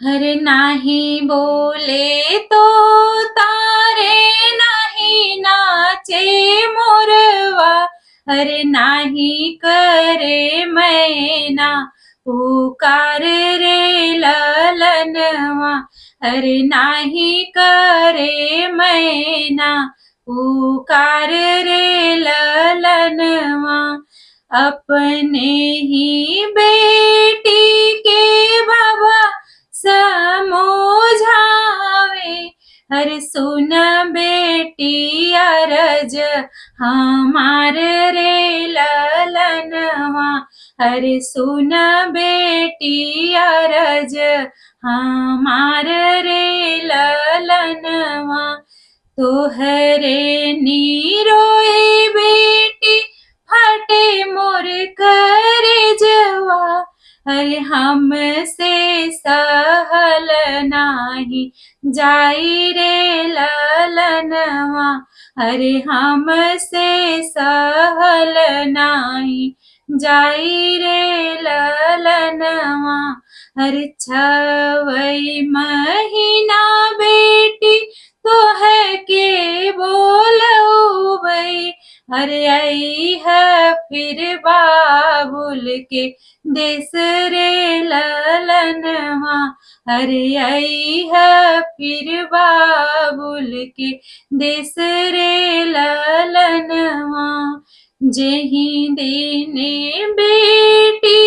अरे नाही बोले तो तारे, नाही नाचे मोरवा, अरे नाही करे मैना पुकार रे ललनवा, अरे नाही करे मैना पुकार रे ललनवा। अपने ही बेटी के बाबा समझावे, हर सुन बेटी अरज हमार रे ललनवा, हर सुन बेटी अरज हमार रे ललनवा। तोहरे नीरोए बेटी फटे मोर करेजवा, अरे हमसे सहल नाही जाई रे ललनवा, अरे हमसे सहल नाही जाई रे ललनवा। अरे छवई महीना बेटी तो है के बोलबै, अरे आई है फिर बाबुल के देश रे ललनवा, अरे आई है फिर बाबुल के देश रे ललनवा। जेहि देने बेटी